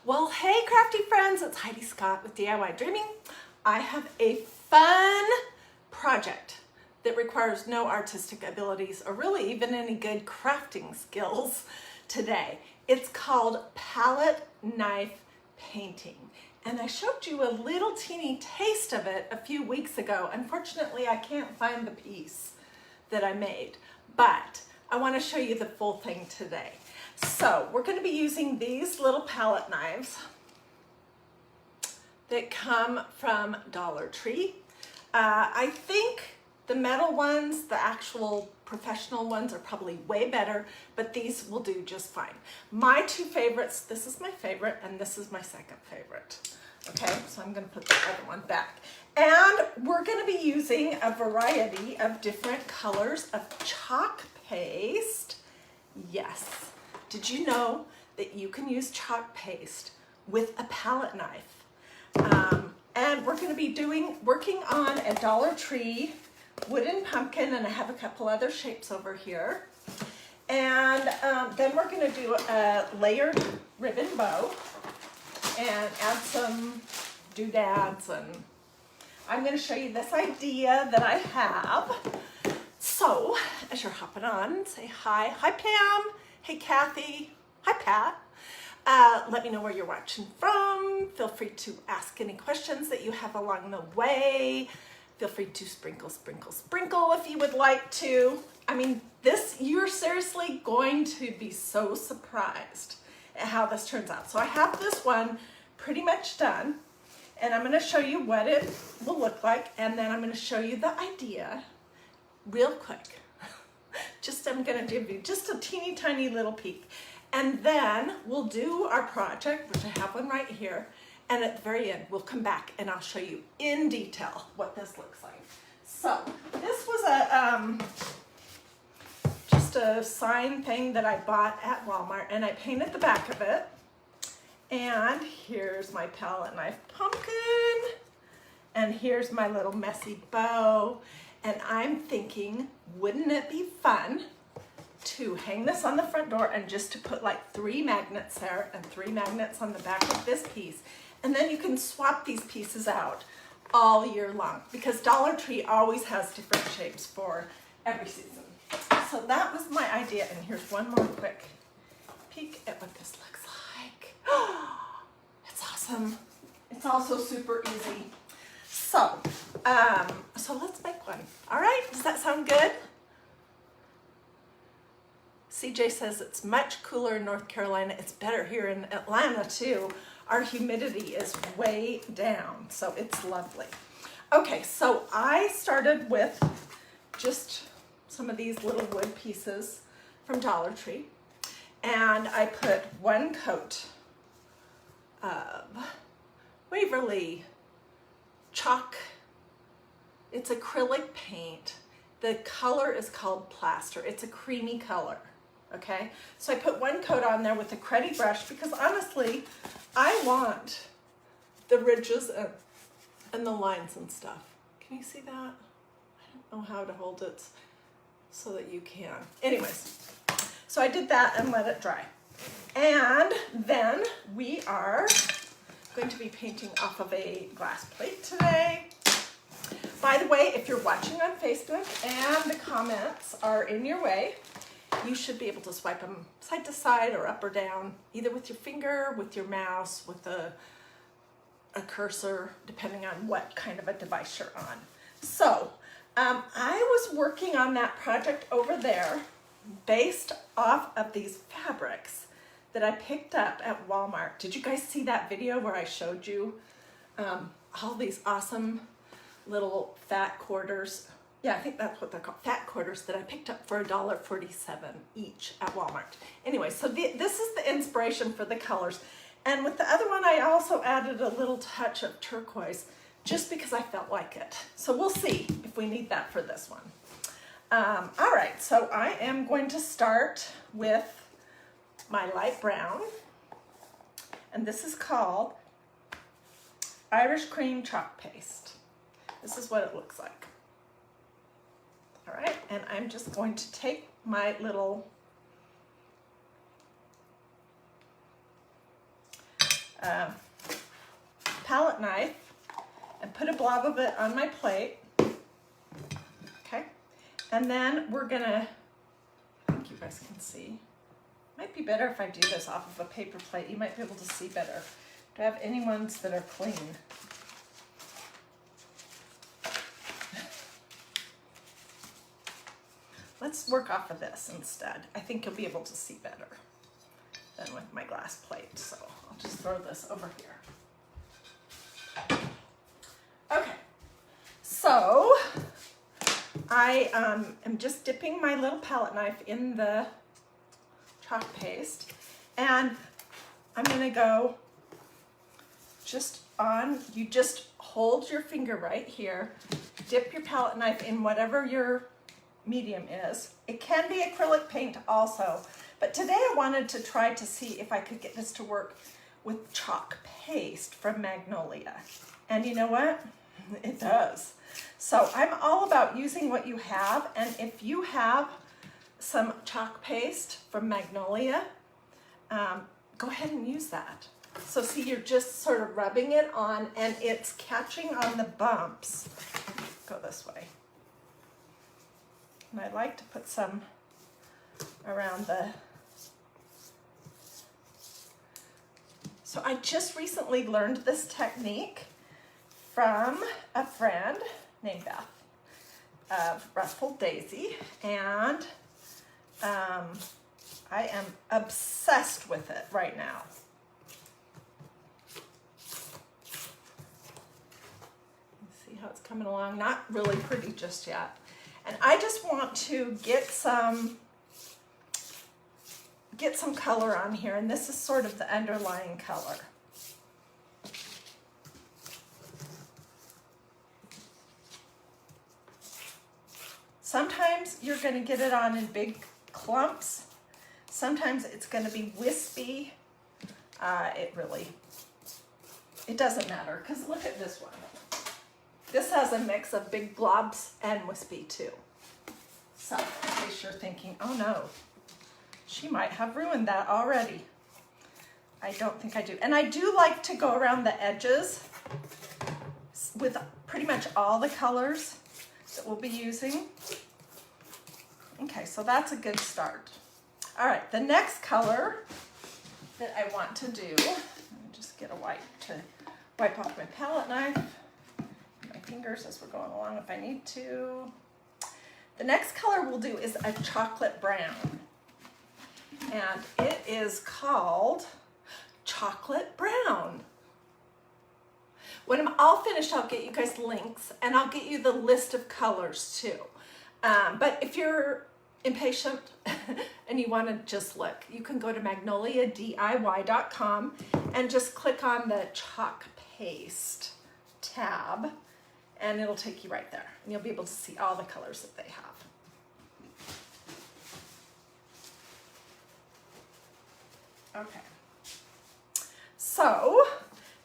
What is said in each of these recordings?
Well, hey crafty friends, it's Hiedi Scott with DiyDreaming. I have a fun project that requires no artistic abilities or really even any good crafting skills today. It's called palette knife painting. And I showed you a little teeny taste of it a few weeks ago. Unfortunately, I can't find the piece that I made, but I want to show you the full thing today. So we're going to be using these little palette knives that come from Dollar Tree. I think the metal ones, the actual professional ones, are probably way better, but these will do just fine. My two favorites, this is my favorite and this is my second favorite. Okay, so I'm going to put the other one back. And we're going to be using a variety of different colors of chalk paste. Yes. Did you know that you can use chalk paste with a palette knife? And we're going to be working on a Dollar Tree wooden pumpkin, and I have a couple other shapes over here. And then we're going to do a layered ribbon bow and add some doodads, and I'm going to show you this idea that I have. So as you're hopping on, say hi. Hi Pam. Hey Kathy. Hi Pat. Let me know where you're watching from. Feel free to ask any questions that you have along the way. Feel free to sprinkle if you would like to. I mean, you're seriously going to be so surprised at how this turns out. So I have this one pretty much done, and I'm going to show you what it will look like, and then I'm going to show you the idea real quick. I'm going to give you just a teeny tiny little peek, and then we'll do our project, which I have one right here, and at the very end we'll come back and I'll show you in detail what this looks like. So this was just a sign thing that I bought at Walmart, and I painted the back of it. And here's my palette knife pumpkin, and here's my little messy bow. And I'm thinking, wouldn't it be fun to hang this on the front door and just to put like 3 magnets there and 3 magnets on the back of this piece. And then you can swap these pieces out all year long, because Dollar Tree always has different shapes for every season. So that was my idea. And here's one more quick peek at what this looks like. It's awesome. It's also super easy. So let's make one. All right, does that sound good? CJ says it's much cooler in North Carolina. It's better here in Atlanta too. Our humidity is way down, so it's lovely. Okay, so I started with just some of these little wood pieces from Dollar Tree, and I put 1 coat of Waverly chalk. It's acrylic paint. The color is called plaster. It's a creamy color, okay? So I put 1 coat on there with a cruddy brush, because honestly, I want the ridges and the lines and stuff. Can you see that? I don't know how to hold it so that you can. Anyways, so I did that and let it dry. And then we are going to be painting off of a glass plate today. By the way, if you're watching on Facebook and the comments are in your way, you should be able to swipe them side to side or up or down, either with your finger, with your mouse, with a cursor, depending on what kind of a device you're on. So I was working on that project over there based off of these fabrics that I picked up at Walmart. Did you guys see that video where I showed you all these awesome little fat quarters? Yeah, I think that's what they're called, fat quarters, that I picked up for $1.47 each at Walmart. Anyway, so this is the inspiration for the colors. And with the other one, I also added a little touch of turquoise just because I felt like it. So we'll see if we need that for this one. All right, so I am going to start with my light brown, and this is called Irish Cream Chalk Paste. This is what it looks like. All right, and I'm just going to take my little palette knife and put a blob of it on my plate. Okay, and then we're gonna, I think you guys can see. Might be better if I do this off of a paper plate. You might be able to see better. Do I have any ones that are clean? Let's work off of this instead. I think you'll be able to see better than with my glass plate. So I'll just throw this over here. Okay, so I am just dipping my little palette knife in the chalk paste, and I'm gonna go just on, you just hold your finger right here, dip your palette knife in whatever your medium is. It can be acrylic paint also, but today I wanted to try to see if I could get this to work with chalk paste from Magnolia. And you know what? It does. So I'm all about using what you have, and if you have some chalk paste from Magnolia, go ahead and use that. So see, you're just sort of rubbing it on and it's catching on the bumps. Go this way. And I like to put some around the... So I just recently learned this technique from a friend named Beth of Ruffled Daisy, and I am obsessed with it right now. See how it's coming along? Not really pretty just yet. And I just want to get some color on here, and this is sort of the underlying color. Sometimes you're going to get it on in big clumps. Sometimes it's going to be wispy. It doesn't matter, because look at this one. This has a mix of big globs and wispy too. So in case you're thinking, oh no, she might have ruined that already. I don't think I do. And I do like to go around the edges with pretty much all the colors that we'll be using. Okay, so that's a good start. All right, the next color that I want to do, let me just get a wipe to wipe off my palette knife, my fingers as we're going along if I need to. The next color we'll do is a chocolate brown, and it is called Chocolate Brown. When I'm all finished, I'll get you guys links, and I'll get you the list of colors too. But if you're impatient and you want to just look, you can go to magnoliadiy.com and just click on the chalk paste tab, and it'll take you right there, and you'll be able to see all the colors that they have. Okay, so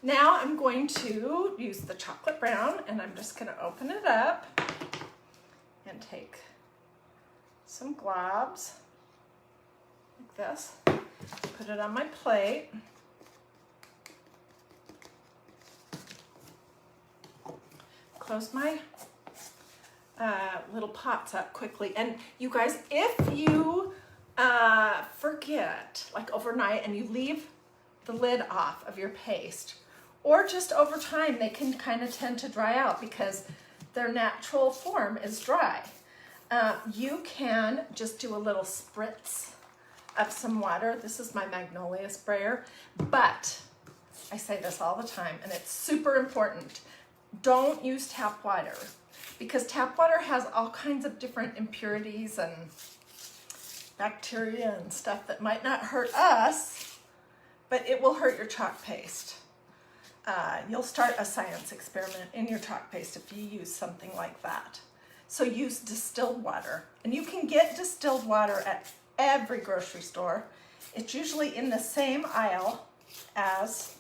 now I'm going to use the chocolate brown, and I'm just going to open it up and take some globs like this, put it on my plate. Close my little pots up quickly. And you guys, if you forget, like overnight, and you leave the lid off of your paste, or just over time, they can kind of tend to dry out because their natural form is dry. You can just do a little spritz of some water. This is my Magnolia sprayer, but I say this all the time, and it's super important. Don't use tap water, because tap water has all kinds of different impurities and bacteria and stuff that might not hurt us, but it will hurt your chalk paste. You'll start a science experiment in your chalk paste if you use something like that. So use distilled water, and you can get distilled water at every grocery store. It's usually in the same aisle as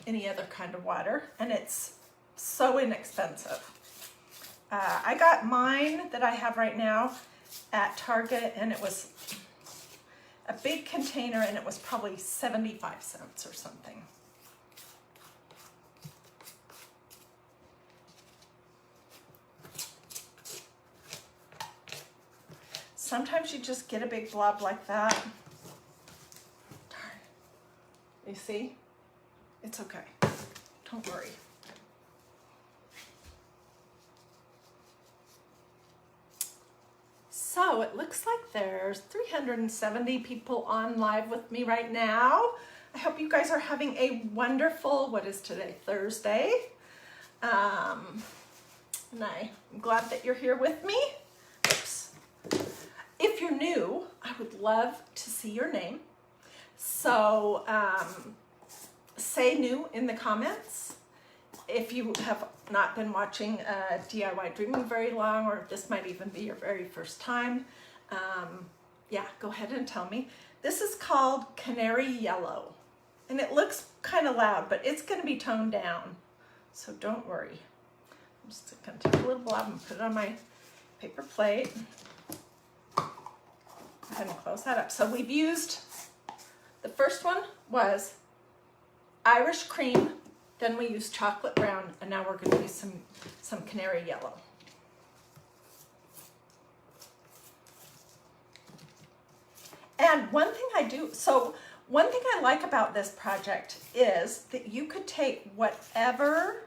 any other kind of water, and it's so inexpensive. I got mine that I have right now at Target, and it was a big container, and it was probably 75 cents or something. Sometimes you just get a big blob like that. Darn. You see? It's okay. Don't worry. So it looks like there's 370 people on live with me right now. I hope you guys are having a wonderful, what is today, Thursday? And I'm glad that you're here with me. Oops. If you're new, I would love to see your name. So say new in the comments. If you have not been watching DIY Dreaming very long, or this might even be your very first time, yeah, go ahead and tell me. This is called Canary Yellow, and it looks kind of loud, but it's going to be toned down, so don't worry. I'm just going to take a little blob and put it on my paper plate. Go ahead and close that up. So we've used, the first one was Irish cream, then we used chocolate brown, and now we're going to use some Canary Yellow. And one thing I like about this project is that you could take whatever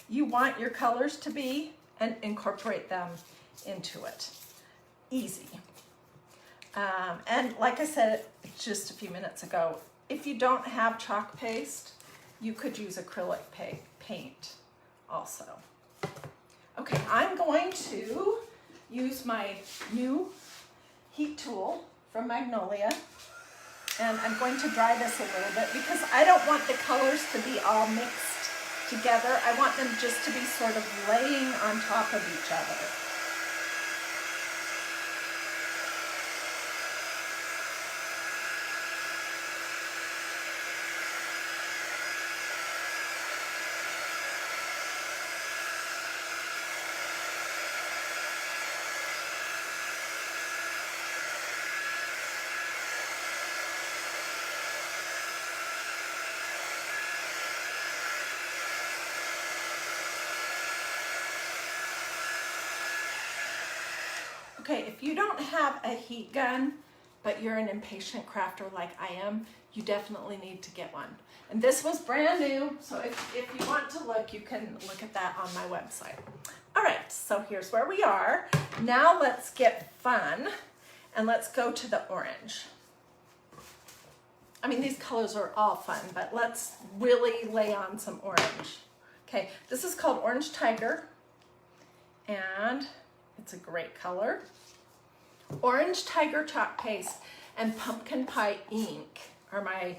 you want your colors to be and incorporate them into it. Easy. And like I said just a few minutes ago, if you don't have chalk paste, you could use acrylic paint also. Okay, I'm going to use my new heat tool from Magnolia, and I'm going to dry this a little bit because I don't want the colors to be all mixed together. I want them just to be sort of laying on top of each other. Okay, if you don't have a heat gun, but you're an impatient crafter like I am, you definitely need to get one. And this was brand new, so if you want to look, you can look at that on my website. All right, so here's where we are. Now let's get fun, and let's go to the orange. I mean, these colors are all fun, but let's really lay on some orange. Okay, this is called Orange Tiger, and it's a great color. Orange Tiger chalk paste and pumpkin pie ink are my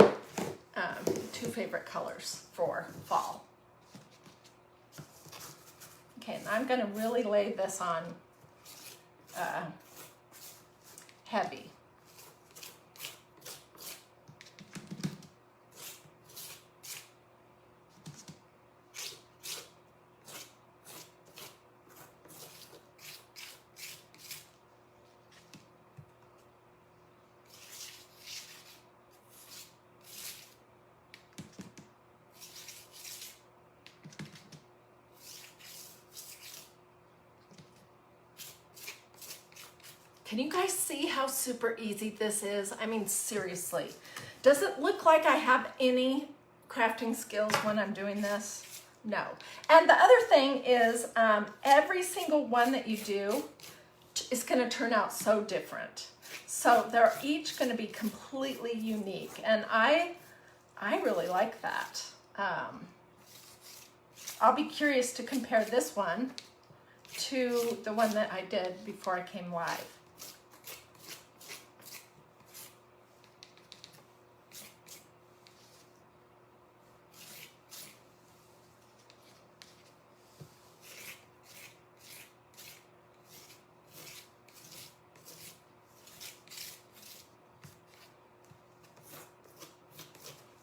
two favorite colors for fall. Okay, and I'm going to really lay this on heavy. Can you guys see how super easy this is? I mean, seriously. Does it look like I have any crafting skills when I'm doing this? No. And the other thing is every single one that you do is going to turn out so different. So they're each going to be completely unique. And I really like that. I'll be curious to compare this one to the one that I did before I came live.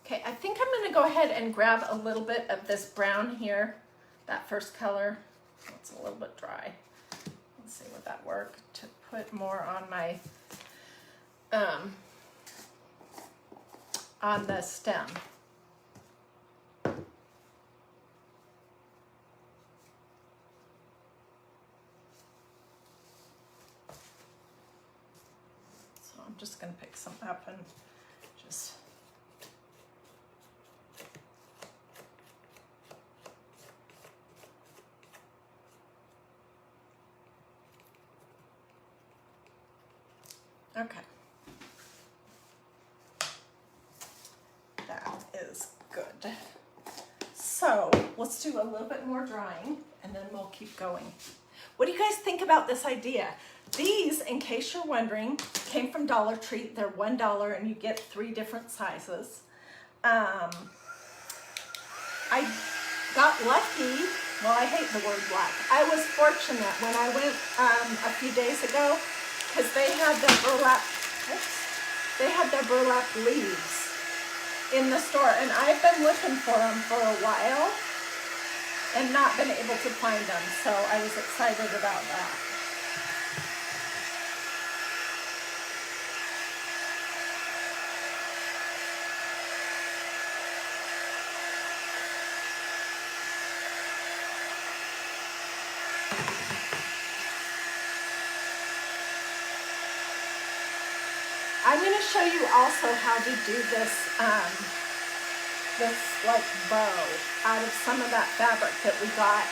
Okay, I think I'm going to go ahead and grab a little bit of this brown here, that first color. It's a little bit dry. Let's see, would that work to put more on my on the stem. So I'm just going to pick some up and just okay. That is good. So let's do a little bit more drawing and then we'll keep going. What do you guys think about this idea? These, in case you're wondering, came from Dollar Tree. They're $1 and you get 3 different sizes. I got lucky. Well, I hate the word luck. I was fortunate when I went a few days ago because they had their burlap leaves in the store, and I've been looking for them for a while and not been able to find them, so I was excited about that. I'm going to show you also how to do this, this like bow out of some of that fabric that we got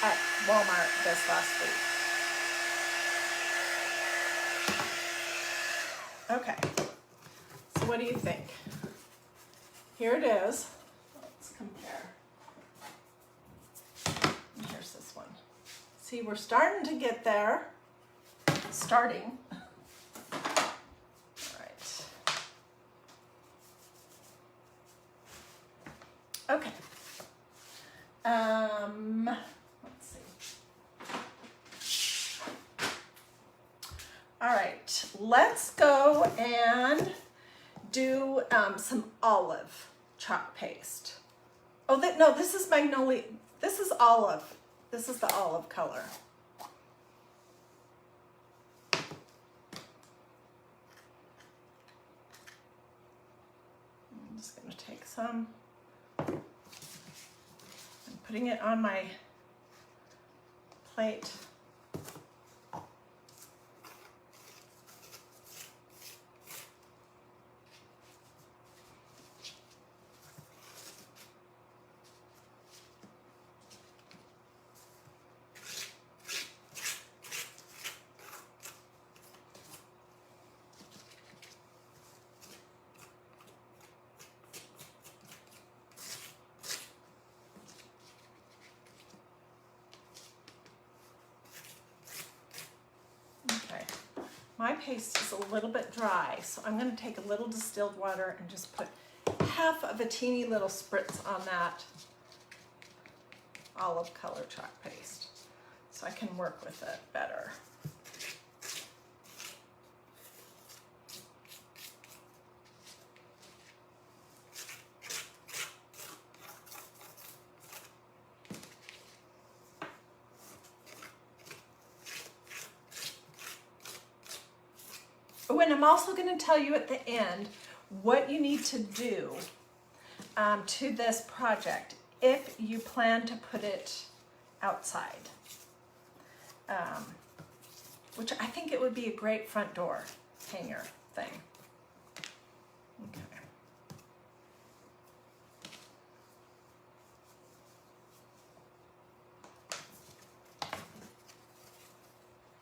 at Walmart this last week. Okay, so what do you think? Here it is. Let's compare. And here's this one. See, we're starting to get there. Starting. Okay. Let's see. All right, let's go and do some olive chalk paste. Oh, no, this is Magnolia. This is olive. This is the olive color. I'm just going to take some. I'm putting it on my plate. My paste is a little bit dry, so I'm going to take a little distilled water and just put half of a teeny little spritz on that olive color chalk paste so I can work with it better. Oh, and I'm also going to tell you at the end what you need to do to this project if you plan to put it outside, which I think it would be a great front door hanger thing. Okay.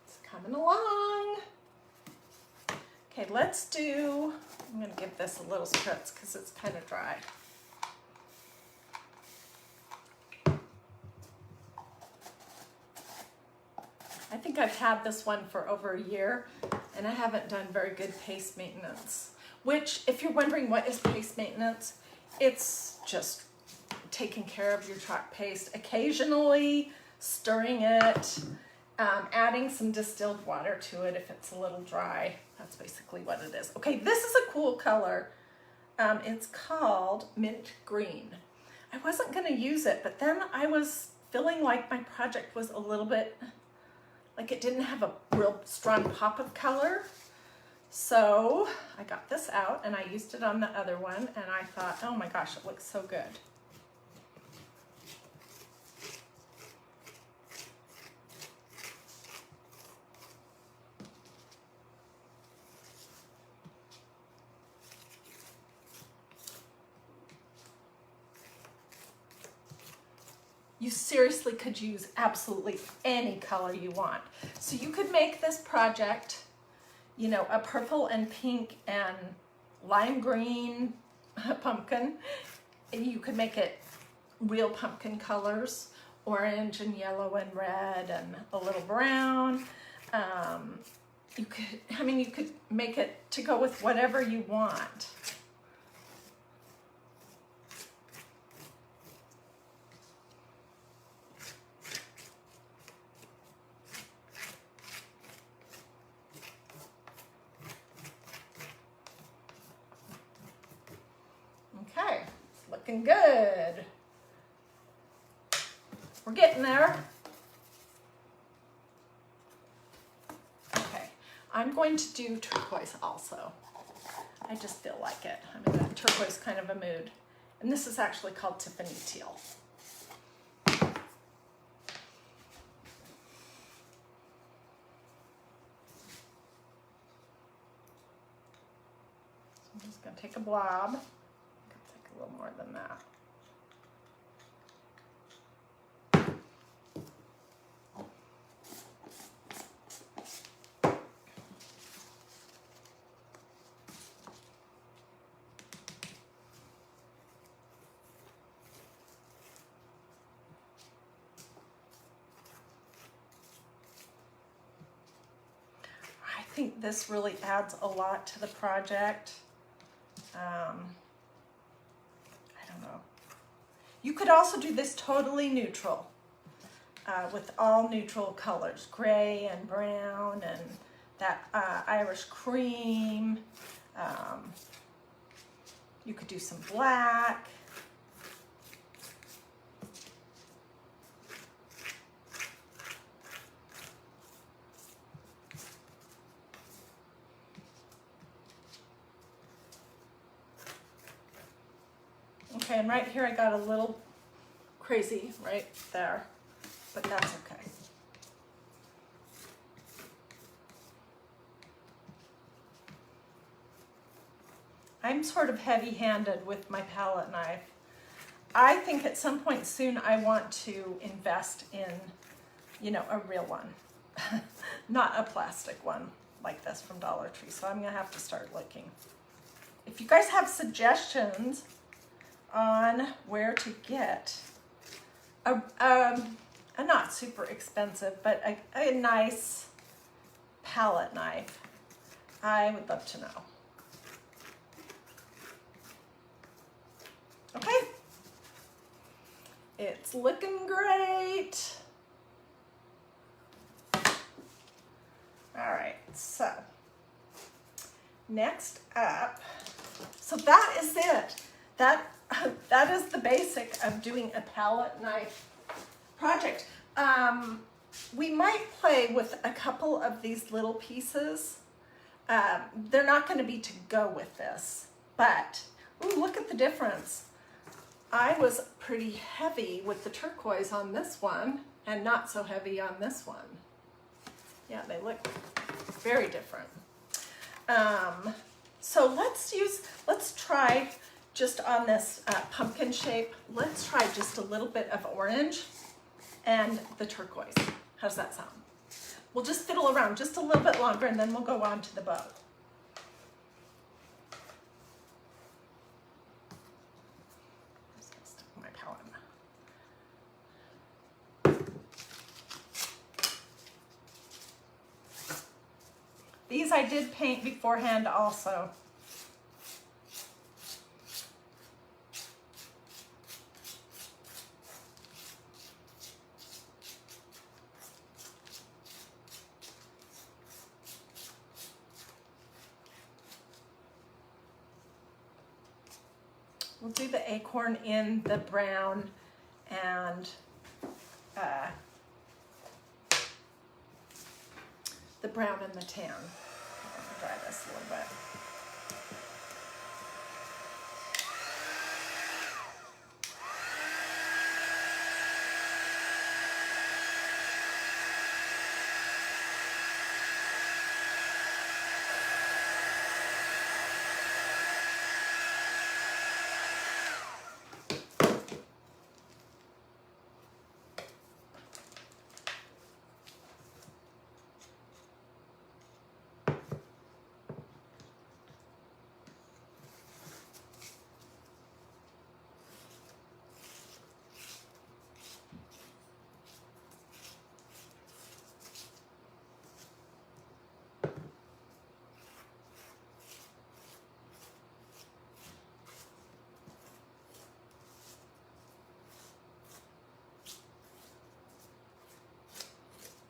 It's coming along. Okay, let's do, I'm going to give this a little spritz because it's kind of dry. I think I've had this one for over a year and I haven't done very good paste maintenance, which if you're wondering what is paste maintenance, it's just taking care of your chalk paste, occasionally stirring it, adding some distilled water to it if it's a little dry. That's basically what it is. Okay, this is a cool color. It's called Mint Green. I wasn't going to use it, but then I was feeling like my project was a little bit, like it didn't have a real strong pop of color. So I got this out and I used it on the other one and I thought, oh my gosh, it looks so good. You seriously could use absolutely any color you want. So you could make this project, you know, a purple and pink and lime green pumpkin. You could make it real pumpkin colors, orange and yellow and red and a little brown. You could make it to go with whatever you want. Okay, it's looking good. We're getting there. Okay, I'm going to do turquoise also. I just feel like it. I'm in that turquoise kind of a mood. And this is actually called Tiffany Teal. I'm just going to take a blob. Take a little more than that. I think this really adds a lot to the project. I don't know. You could also do this totally neutral, with all neutral colors, gray and brown and that Irish cream. You could do some black. Okay, and right here I got a little crazy right there, but that's okay. I'm sort of heavy-handed with my palette knife. I think at some point soon I want to invest in, you know, a real one, not a plastic one like this from Dollar Tree. So I'm gonna have to start looking. If you guys have suggestions on where to get a not super expensive, but a nice palette knife, I would love to know. Okay, it's looking great. All right, so next up, so that is it. That is the basic of doing a palette knife project. We might play with a couple of these little pieces. They're not going to be to go with this, but ooh, look at the difference. I was pretty heavy with the turquoise on this one and not so heavy on this one. Yeah, they look very different. So let's try just on this pumpkin shape, let's try just a little bit of orange and the turquoise. How's that sound? We'll just fiddle around just a little bit longer and then we'll go on to the bow. These I did paint beforehand also. We'll do the acorn in the brown and the brown and the tan. dry this a little bit.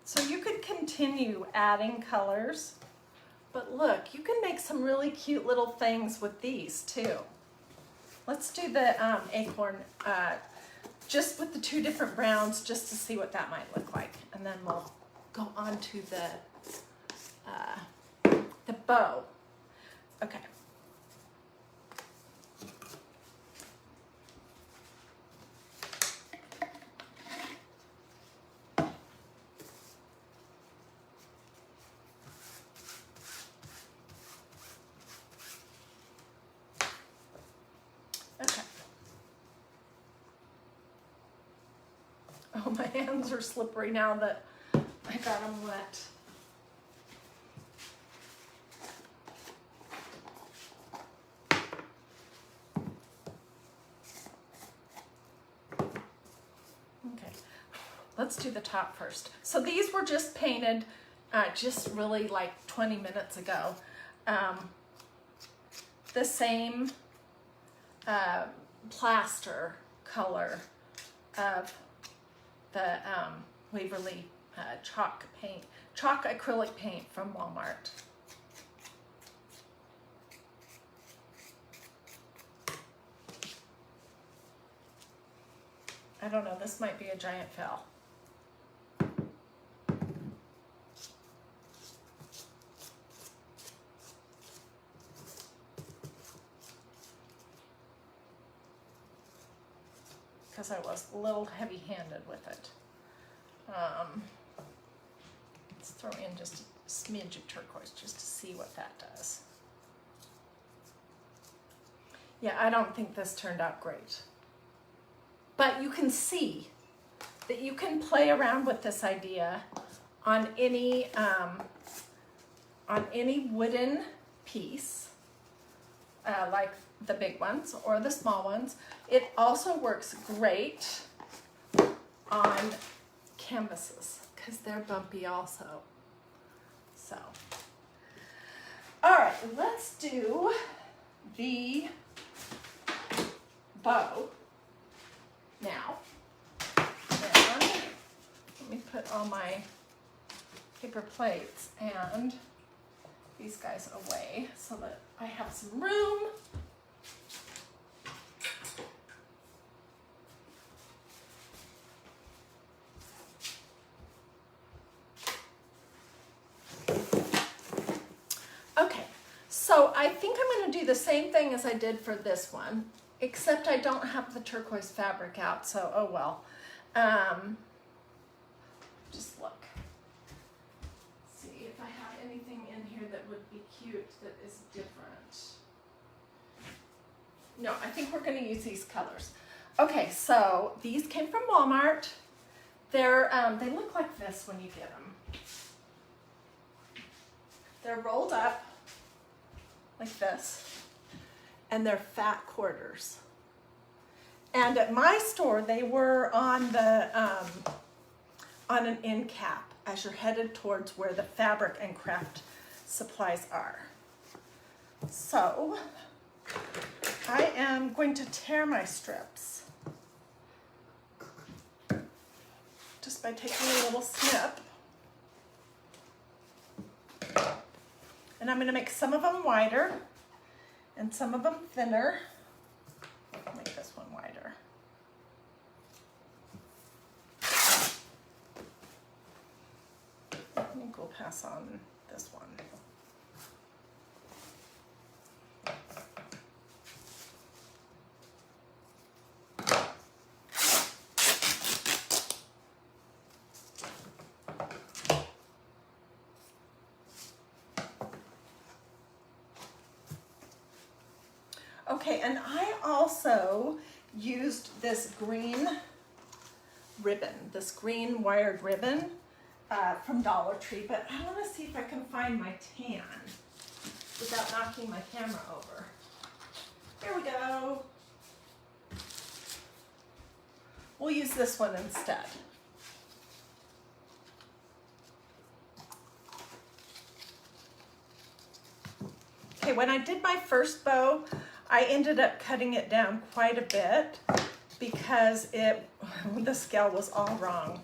So you could continue adding colors, but look, you can make some really cute little things with these too. Let's do the acorn just with the two different browns just to see what that might look like. And then we'll go on to the bow. Okay. Oh, my hands are slippery now that I got them wet. Okay, let's do the top first. So these were just painted just really like 20 minutes ago. The same plaster color of the Waverly chalk acrylic paint from Walmart. I don't know, this might be a giant fail. Because I was a little heavy-handed with it. Let's throw in just a smidge of turquoise just to see what that does. Yeah, I don't think this turned out great. But you can see that you can play around with this idea on any wooden piece, like the big ones or the small ones. It also works great on canvases because they're bumpy also. So, all right, let's do the bow now. And let me put all my paper plates and these guys away so that I have some room. Okay, so I think I'm going to do the same thing as I did for this one, except I don't have the turquoise fabric out, so oh well. Just look. See if I have anything in here that would be cute that is different. No, I think we're going to use these colors. Okay, so these came from Walmart. They're they look like this when you get them. They're rolled up like this, and they're fat quarters. And at my store, they were on the on an end cap as you're headed towards where the fabric and craft supplies are. So I am going to tear my strips just by taking a little snip. And I'm going to make some of them wider and some of them thinner. I'll make this one wider. I think we'll pass on this one. Okay, and I also used this green ribbon, this green wired ribbon from Dollar Tree, but I want to see if I can find my tan without knocking my camera over. Here we go. We'll use this one instead. Okay, when I did my first bow, I ended up cutting it down quite a bit because the scale was all wrong.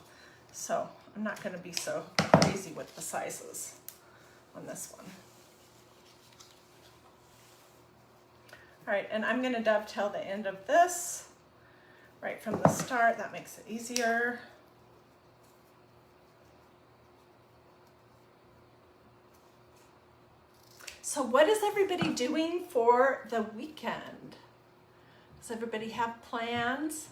So I'm not going to be so crazy with the sizes on this one. All right, and I'm going to dovetail the end of this right from the start. That makes it easier. So what is everybody doing for the weekend? Does everybody have plans?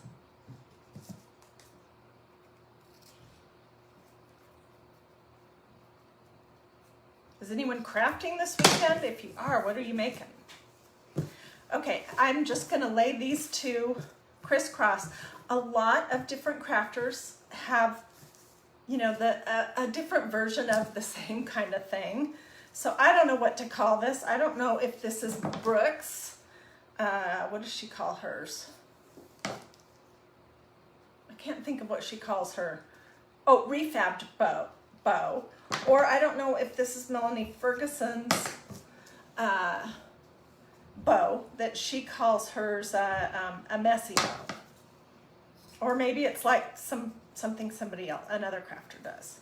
Is anyone crafting this weekend? If you are, what are you making? Okay, I'm just gonna lay these two crisscross. A lot of different crafters have, you know, a different version of the same kind of thing. So I don't know what to call this. I don't know if this is Brooke's. What does she call hers? I can't think of what she calls her. Oh, refabbed bow. Or I don't know if this is Melanie Ferguson's bow that she calls hers a messy bow. Or maybe it's like something somebody else, another crafter does.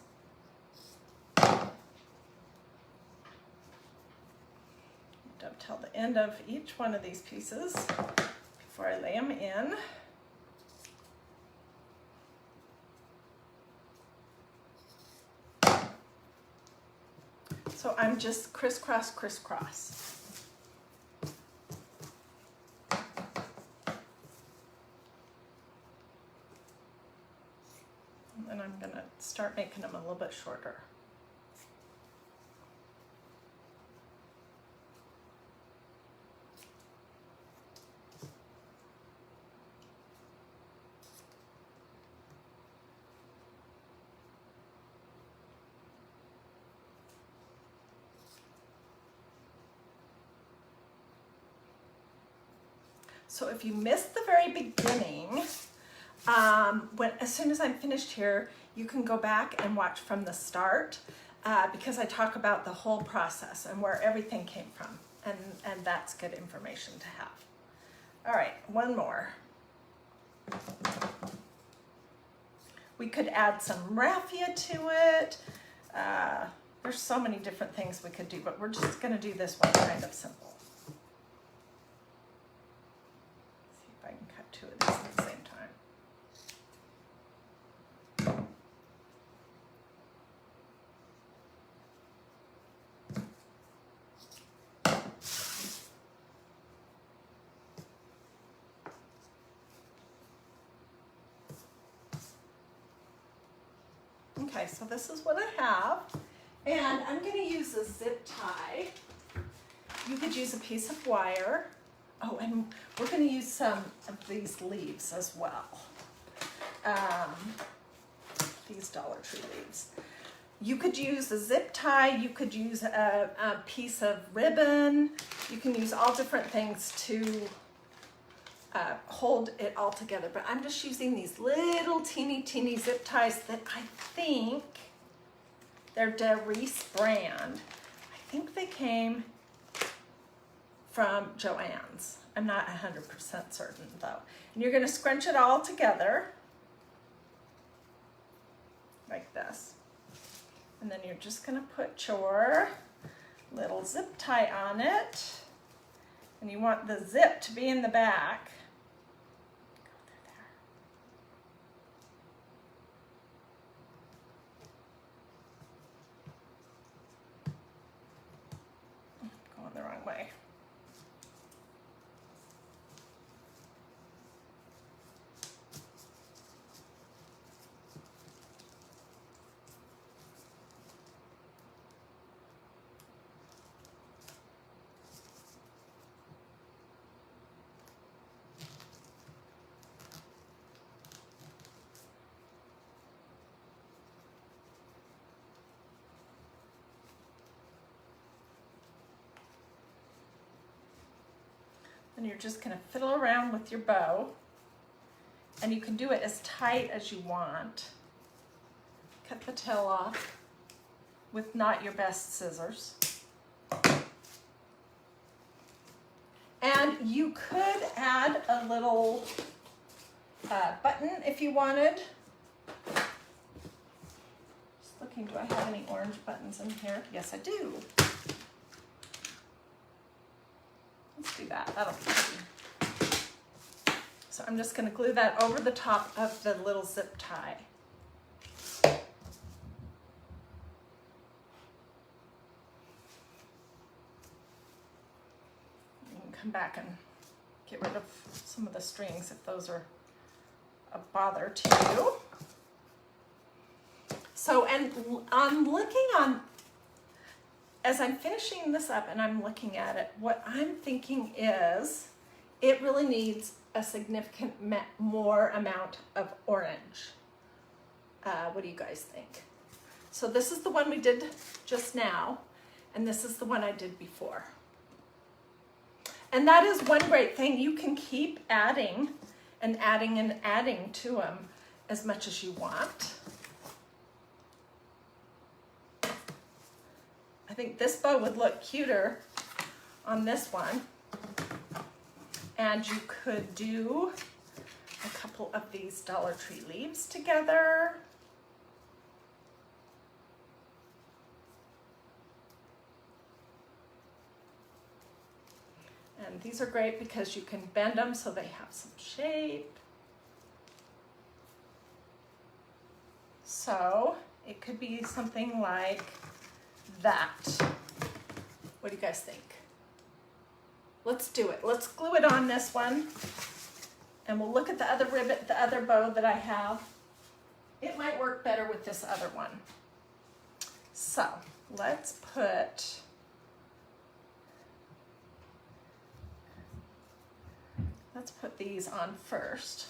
Dovetail the end of each one of these pieces before I lay them in. So I'm just crisscross, crisscross. And then I'm gonna start making them a little bit shorter. So if you missed the very beginning, as soon as I'm finished here, you can go back and watch from the start because I talk about the whole process and where everything came from, and that's good information to have. All right, one more. We could add some raffia to it. There's so many different things we could do, but we're just gonna do this one kind of simple. I can cut two of these at the same time. Okay, so this is what I have, and I'm going to use a zip tie. You could use a piece of wire. Oh, and we're going to use some of these leaves as well. These Dollar Tree leaves. You could use a zip tie. You could use a piece of ribbon. You can use all different things to hold it all together. But I'm just using these little teeny zip ties that I think they're DiyDreaming brand. I think they came from Joann's. I'm not 100% certain though. And you're gonna scrunch it all together like this. And then you're just gonna put your little zip tie on it. And you want the zip to be in the back. Going the wrong way. And you're just gonna fiddle around with your bow, and you can do it as tight as you want. Cut the tail off with not your best scissors. And you could add a little button if you wanted. Just looking, do I have any orange buttons in here? Yes, I do. Let's do that, that'll be pretty. So I'm just gonna glue that over the top of the little zip tie. You can come back and get rid of some of the strings if those are a bother to you. So, and I'm looking on, as I'm finishing this up and I'm looking at it, what I'm thinking is it really needs a significant more amount of orange. What do you guys think? So this is the one we did just now, and this is the one I did before. And that is one great thing. You can keep adding and adding and adding to them as much as you want. I think this bow would look cuter on this one. And you could do a couple of these Dollar Tree leaves together. And these are great because you can bend them so they have some shape. So it could be something like that. What do you guys think? Let's do it. Let's glue it on this one, and we'll look at the other ribbon, the other bow that I have. It might work better with this other one. So let's put these on first.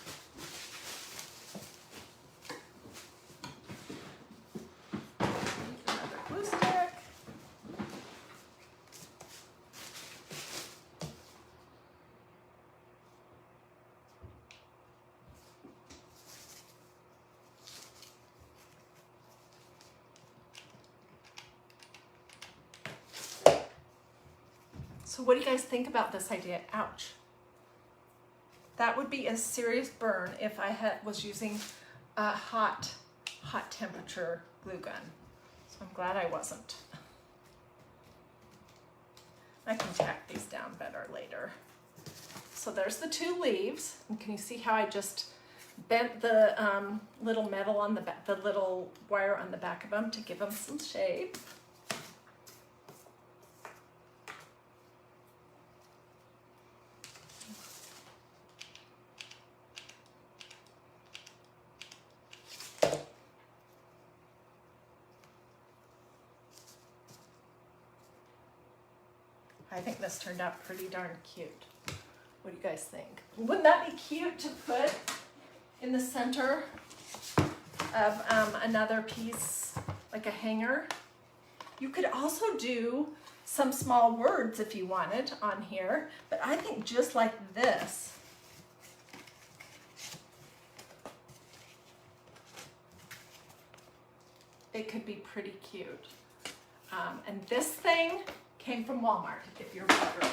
Another glue stick. So what do you guys think about this idea? Ouch. That would be a serious burn if I was using a hot temperature glue gun. So I'm glad I wasn't. I can tack these down better later. So there's the two leaves. And can you see how I just bent the little metal on the back, the little wire on the back of them to give them some shape? I think this turned out pretty darn cute. What do you guys think? Wouldn't that be cute to put in the center of another piece, like a hanger? You could also do some small words if you wanted on here, but I think just like this, it could be pretty cute. And this thing came from Walmart, if you're wondering.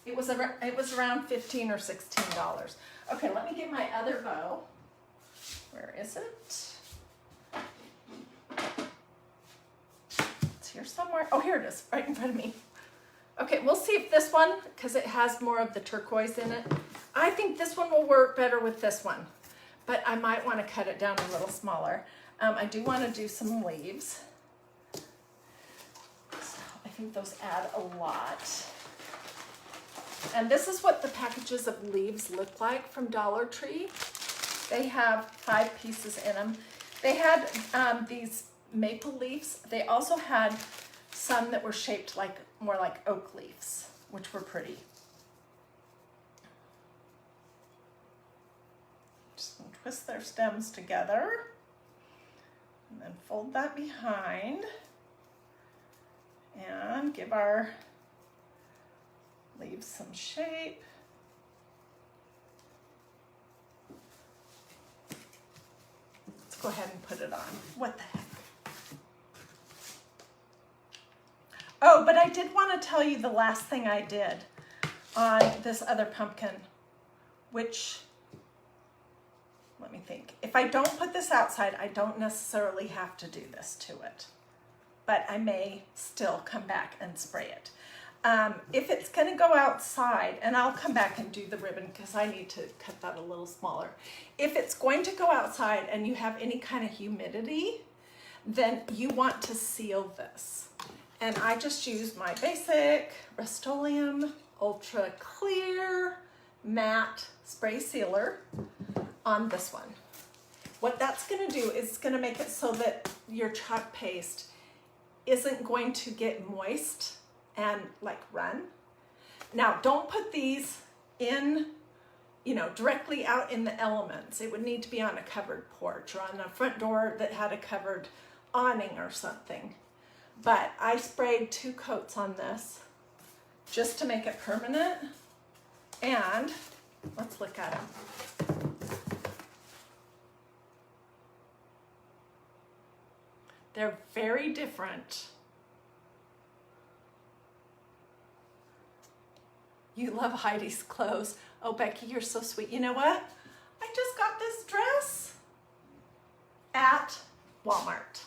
It was around $15 or $16. Okay, let me get my other bow. Where is it? It's here somewhere. Oh, here it is, right in front of me. Okay, we'll see if this one, because it has more of the turquoise in it. I think this one will work better with this one, but I might want to cut it down a little smaller. I do want to do some leaves. I think those add a lot. And this is what the packages of leaves look like from Dollar Tree. They have 5 pieces in them. They had these maple leaves. They also had some that were shaped like more like oak leaves, which were pretty. Just gonna twist their stems together and then fold that behind. And give our leaves some shape. go ahead and put it on. What the heck? Oh, but I did want to tell you the last thing I did on this other pumpkin, which, let me think. If I don't put this outside, I don't necessarily have to do this to it, but I may still come back and spray it. If it's going to go outside, and I'll come back and do the ribbon because I need to cut that a little smaller. If it's going to go outside and you have any kind of humidity, then you want to seal this. And I just used my basic Rust-Oleum Ultra Clear Matte Spray Sealer on this one. What that's going to do is going to make it so that your chalk paste isn't going to get moist and like run. Now, don't put these in, you know, directly out in the elements. It would need to be on a covered porch or on a front door that had a covered awning or something. But I sprayed 2 coats on this just to make it permanent. And let's look at them. They're very different. You love Heidi's clothes. Oh, Becky, you're so sweet. You know what? I just got this dress at Walmart,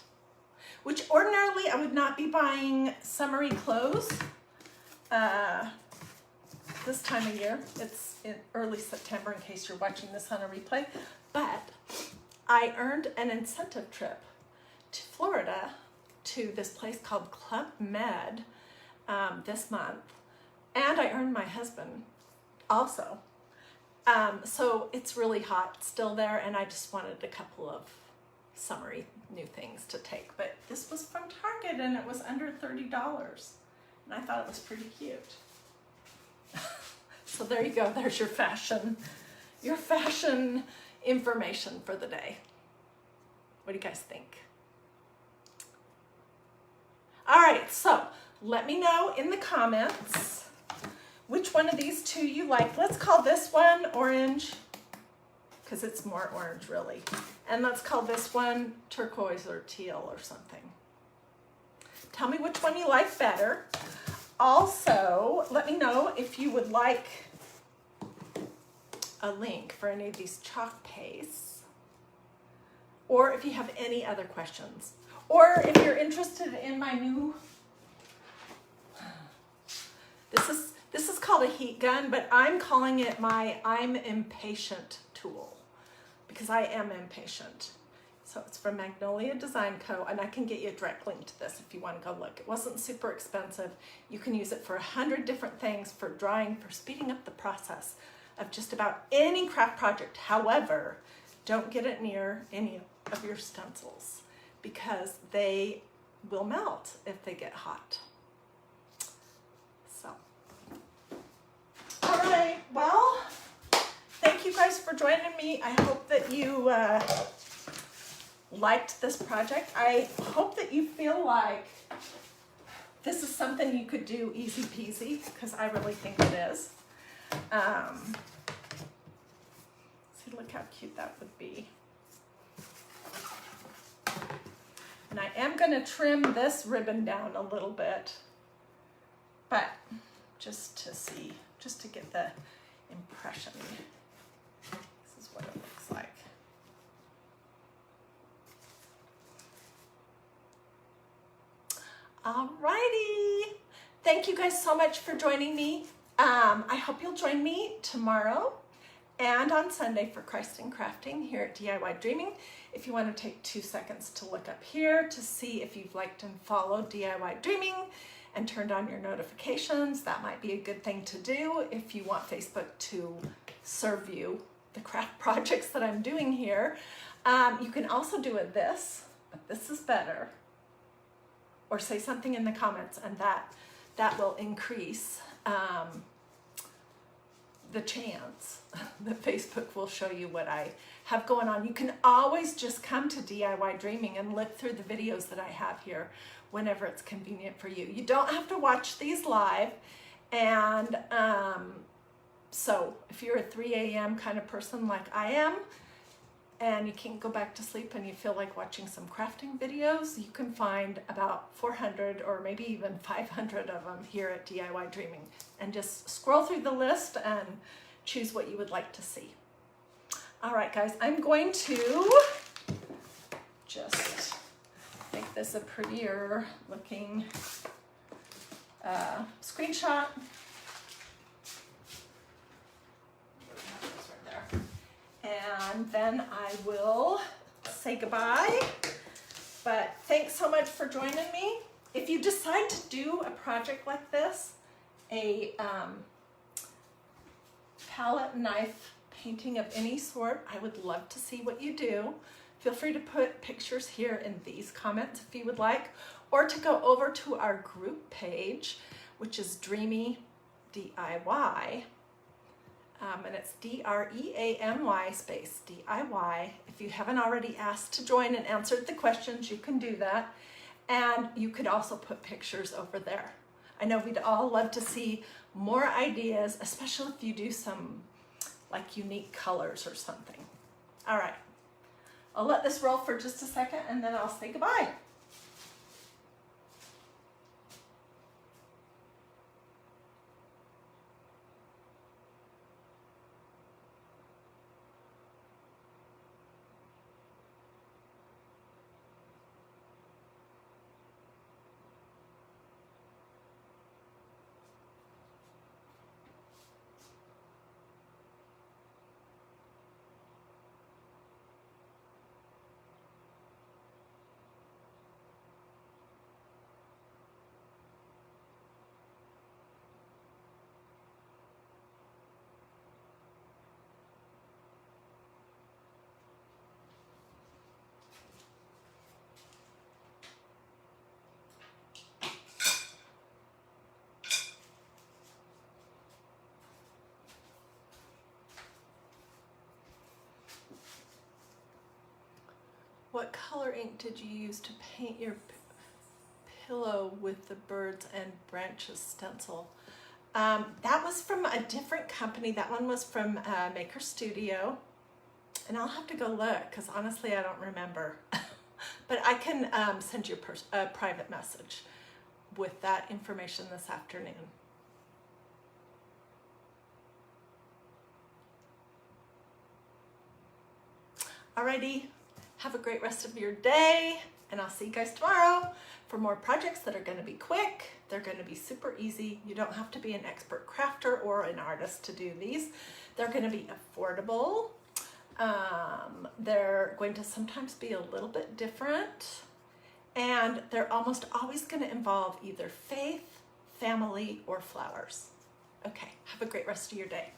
which ordinarily I would not be buying summery clothes this time of year. It's in early September in case you're watching this on a replay. But I earned an incentive trip to Florida to this place called Club Med this month. And I earned my husband also. So it's really hot still there, and I just wanted a couple of summery new things to take. But this was from Target, and it was under $30. And I thought it was pretty cute. So there you go. There's your fashion information for the day. What do you guys think? All right, so let me know in the comments which one of these 2 you like. Let's call this one orange, because it's more orange really. And let's call this one turquoise or teal or something. Tell me which one you like better. Also, let me know if you would like a link for any of these chalk pastes, or if you have any other questions, or if you're interested in my new, this is called a heat gun, but I'm calling it my I'm impatient tool because I am impatient. So it's from Magnolia Design Co, and I can get you a direct link to this if you want to go look. It wasn't super expensive. You can use it for 100 different things, for drawing, for speeding up the process of just about any craft project. However, don't get it near any of your stencils because they will melt if they get hot. So, all right, well, thank you guys for joining me. I hope that you liked this project. I hope that you feel like this is something you could do easy peasy, because I really think it is. See, look how cute that would be. And I am going to trim this ribbon down a little bit, but just to see, just to get the impression. This is what it looks like. Alrighty. Thank you guys so much for joining me. I hope you'll join me tomorrow and on Sunday for Christ in Crafting here at DIY Dreaming. If you want to take 2 seconds to look up here to see if you've liked and followed DIY Dreaming and turned on your notifications, that might be a good thing to do if you want Facebook to serve you the craft projects that I'm doing here. You can also do this, but this is better. Or say something in the comments, and that will increase the chance that Facebook will show you what I have going on. You can always just come to DIY Dreaming and look through the videos that I have here whenever it's convenient for you. You don't have to watch these live, and so if you're a 3 a.m. kind of person like I am, and you can't go back to sleep and you feel like watching some crafting videos, you can find about 400 or maybe even 500 of them here at DiyDreaming. And just scroll through the list and choose what you would like to see. All right, guys, I'm going to just make this a prettier looking screenshot. And then I will say goodbye. But thanks so much for joining me. If you decide to do a project like this, a palette knife painting of any sort, I would love to see what you do. Feel free to put pictures here in these comments if you would like, or to go over to our group page, which is Dreamy DIY. And it's DREAMY space DIY. If you haven't already asked to join and answered the questions, you can do that. And you could also put pictures over there. I know we'd all love to see more ideas, especially if you do some like unique colors or something. All right, I'll let this roll for just a second and then I'll say goodbye. What color ink did you use to paint your pillow with the birds and branches stencil? That was from a different company. That one was from Maker Studio. And I'll have to go look because honestly I don't remember. But I can send you a private message with that information this afternoon. Alrighty. Have a great rest of your day, and I'll see you guys tomorrow for more projects that are going to be quick. They're going to be super easy. You don't have to be an expert crafter or an artist to do these. They're going to be affordable. They're going to sometimes be a little bit different, and they're almost always going to involve either faith, family, or flowers. Okay, have a great rest of your day.